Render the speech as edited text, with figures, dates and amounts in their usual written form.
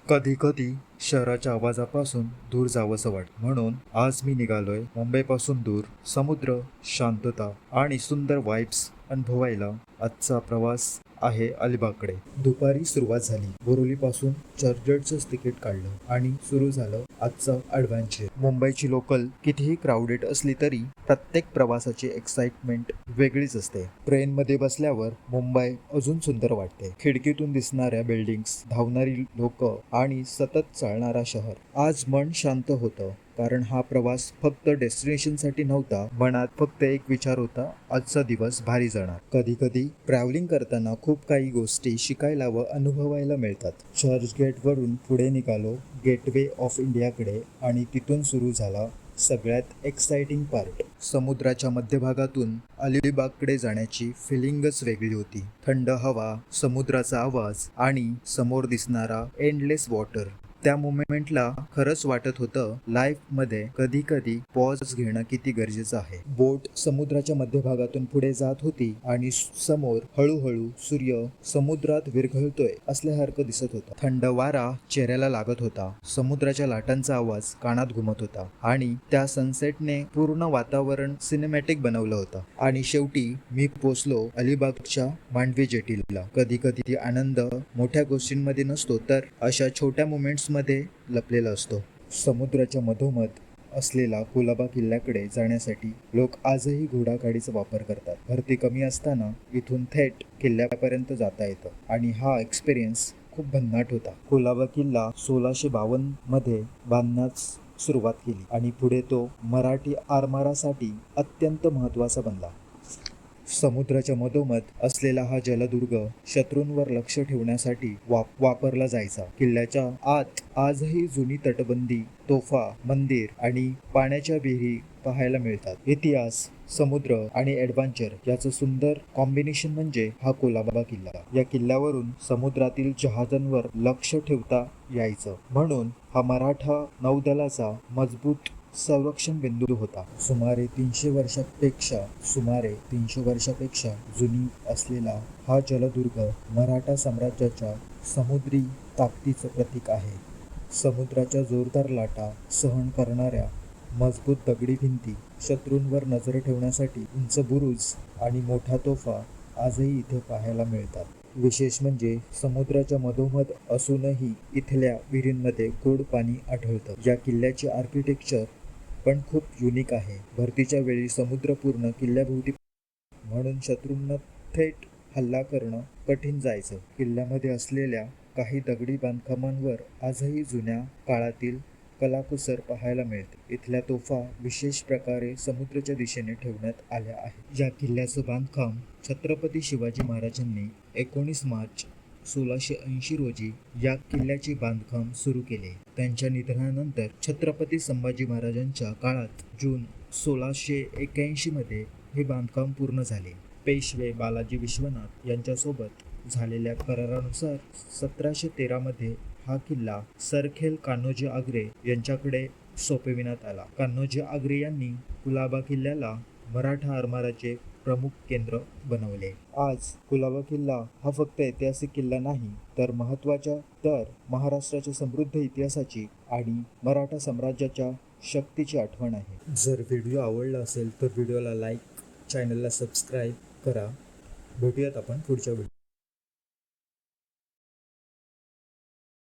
कधी कधी शहराच्या आवाजापासून दूर जावंसं वाटतं. म्हणून आज मी निघालोय मुंबईपासून दूर, समुद्र, शांतता आणि सुंदर वाईब्स अनुभवायला. आजचा प्रवास आहे अलिबागकडे. दुपारी सुरुवात झाली. बोरिवलीपासून चर्चगेटचं तिकीट काढलं आणि सुरू झालं आजचं ॲडव्हेंचर. मुंबईची लोकल कितीही क्राऊडेड असली तरी प्रत्येक प्रवासाची एक्साइटमेंट वेगळीच असते. ट्रेनमध्ये बसल्यावर मुंबई अजून सुंदर वाटते. खिडकीतून दिसणाऱ्या बिल्डिंग्स, धावणारी लोक आणि सतत चालणारा शहर. आज मन शांत होतं, कारण हा प्रवास फक्त डेस्टिनेशनसाठी नव्हता. मनात फक्त एक विचार होता, आजचा दिवस भारी जाणार. कधी कधी ट्रॅव्हलिंग करताना खूप काही गोष्टी शिकायला व अनुभवायला मिळतात. चर्चगेटवरून पुढे निघालो गेटवे ऑफ इंडियाकडे आणि तिथून सुरू झाला सगळ्यात एक्साइटिंग पार्ट. समुद्राच्या मध्यभागातून अलिबागकडे जाण्याची फिलिंगच वेगळी होती. थंड हवा, समुद्राचा आवाज आणि समोर दिसणारा एंडलेस वॉटर. त्या मोमेंटला खरंच वाटत होतं लाईफमध्ये कधी कधी पॉज घेणं किती गरजेचं आहे. बोट समुद्राच्या मध्यभागातून पुढे जात होती आणि समोर हळूहळू सूर्य समुद्रात विरघळतोय असल्यासारखं दिसत होता. थंड वारा चेहऱ्याला लागत होता. समुद्राच्या लाटांचा आवाज कानात घुमत होता आणि त्या सनसेटने पूर्ण वातावरण सिनेमॅटिक बनवलं होतं. आणि शेवटी मी पोचलो अलिबागच्या मांडवी जेटीला. कधी कधी आनंद मोठ्या गोष्टींमध्ये नसतो, तर अशा छोट्या मोमेंट्स मध्ये लपलेला असतो. समुद्राच्या मधोमध असलेला कुलाबा किल्ल्याकडे जाण्यासाठी लोक आजही घोडागाडीचा वापर करतात. भरती कमी असताना इथून थेट किल्ल्यापर्यंत जाता येतं आणि हा एक्सपिरियन्स खूप भन्नाट होता. कुलाबा किल्ला 1652 मध्ये बांधण्यास सुरुवात केली आणि पुढे तो मराठी आरमारासाठी अत्यंत महत्त्वाचा बनला. समुद्राच्या मधोमध असलेला हा जलदुर्ग शत्रूंवर लक्ष ठेवण्यासाठी वापरला जायचा. किल्ल्याच्या आत आजही जुनी तटबंदी, तोफा, मंदिर आणि पाण्याच्या विहिरी पाहायला मिळतात. इतिहास, समुद्र आणि ॲडव्हेंचर याचं सुंदर कॉम्बिनेशन म्हणजे हा कुलाबा किल्ला. या किल्ल्यावरून समुद्रातील जहाजांवर लक्ष ठेवता यायचं, म्हणून हा मराठा नौदलाचा मजबूत संरक्षण बिंदू होता. सुमारे 300 वर्षापेक्षा जुनी असलेला हा जलदुर्ग मराठा साम्राज्याच्या समुद्री ताकदीचं प्रतीक आहे. समुद्राच्या जोरदार लाटा सहन करणाऱ्या मजबूत दगडी भिंती, शत्रूंवर नजर ठेवण्यासाठी उंच बुरुज आणि मोठा तोफा आजही इथे पाहायला मिळतात. विशेष म्हणजे समुद्राच्या मधोमध असूनही इथल्या विहिरींमध्ये गोड पाणी आढळतं. या किल्ल्याचे आर्किटेक्चर पण खूप युनिक आहे. भरतीच्या वेळी समुद्र पूर्ण किल्ल्याभोवती, म्हणून शत्रूंना थेट हल्ला करणं कठीण जायचं. किल्ल्यामध्ये असलेल्या काही दगडी बांधकामांवर आजही जुन्या काळातील कलाकुसर पाहायला मिळते. इथल्या तोफा विशेष प्रकारे समुद्राच्या दिशेने ठेवण्यात आल्या आहेत. या किल्ल्याचं बांधकाम छत्रपती शिवाजी महाराजांनी 19 मार्च 1680 रोजी या किल्ल्याचे बांधकाम सुरू केले. त्यांच्या निधनानंतर छत्रपती संभाजी महाराजांच्या काळात जून 1681 मध्ये हे बांधकाम पूर्ण झाले. पेशवे बालाजी विश्वनाथ यांच्यासोबत झालेल्या करारानुसार 1713 मध्ये हा किल्ला सरखेल कान्होजी आंग्रे यांच्याकडे सोपविण्यात आला. कान्होजी आंग्रे यांनी कुलाबा किल्ल्याला मराठा आरमाराचे प्रमुख केंद्र बनवले. आज कुलाबा किल्ला हा फक्त ऐतिहासिक किल्ला नाही, तर महाराष्ट्राच्या समृद्ध इतिहासाची आणि मराठा साम्राज्याच्या शक्तीची आठवण आहे. जर व्हिडिओ आवडला असेल तर व्हिडिओला लाईक, चॅनलला सबस्क्राईब करा. भेटूयात आपण पुढच्या व्हिडिओ.